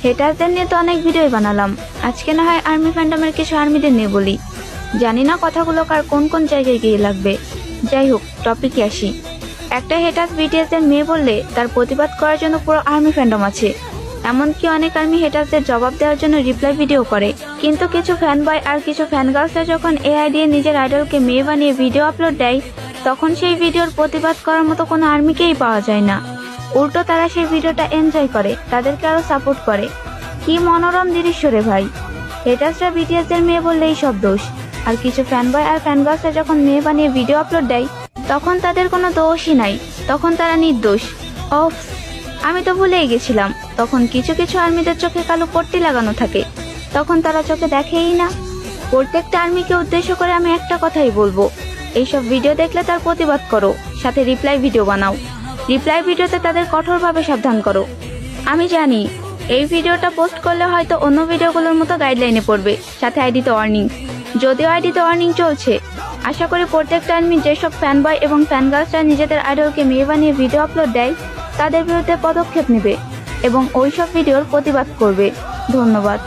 হেটারদের নিয়ে তো অনেক ভিডিওই বানালাম, আজকে না হয় আর্মি ফ্যান্ডামের কিছু আর্মিদের নিয়ে বলি। জানি না কথাগুলো কার কোন কোন জায়গায় গিয়ে লাগবে। যাই হোক, টপিকে আসি। একটা হেটার বিটিএসের মেয়ে বললে তার প্রতিবাদ করার জন্য পুরো আর্মি ফ্যান্ডম আছে। এমনকি অনেক আর্মি হেটারদের জবাব দেওয়ার জন্য রিপ্লাই ভিডিও করে। কিন্তু কিছু ফ্যান বয় আর কিছু ফ্যান গার্লসরা যখন এআই দিয়ে নিজের আইডলকে মেয়ে বানিয়ে ভিডিও আপলোড দেয়, তখন সেই ভিডিওর প্রতিবাদ করার মতো কোনো আর্মিকেই পাওয়া যায় না। উল্টো তারা সেই ভিডিওটা এনজয় করে, তাদেরকে আরো সাপোর্ট করে। কি মনোরম দৃশ্য রে ভাই। হেটার্সরা বিটিএসের মেয়ে বললেই সব দোষ, আর কিছু ফ্যান বয় আর ফ্যান গার্লসরা যখন মেয়ে বানিয়ে ভিডিও আপলোড দেয়, তখন তাদের কোনো দোষই নাই, তখন তারা নির্দোষ। অফ, আমি তো ভুলেই গেছিলাম, তখন কিছু কিছু আর্মিদের চোখে কালো পট্টি লাগানো থাকে, তখন তারা চোখে দেখেই না। প্রত্যেকটা আর্মিকে উদ্দেশ্য করে আমি একটা কথাই বলবো, এইসব ভিডিও দেখলে তার প্রতিবাদ করো, সাথে রিপ্লাই ভিডিও বানাও। রিপ্লাই ভিডিওতে তাদের কঠোরভাবে সাবধান করো। আমি জানি এই ভিডিওটা পোস্ট করলে হয়তো অন্য ভিডিওগুলোর মতো গাইডলাইনে পড়বে, সাথে আইডিতে ওয়ার্নিং। যদিও আইডিতে ওয়ার্নিং চলছে, আশা করি প্রত্যেকটা আর্মি যেসব ফ্যান বয় এবং ফ্যান গার্লসরা নিজেদের আইডলকে মেয়ে বানিয়ে ভিডিও আপলোড দেয়, তাদের বিরুদ্ধে পদক্ষেপ নেবে এবং ওইসব ভিডিওর প্রতিবাদ করবে। ধন্যবাদ।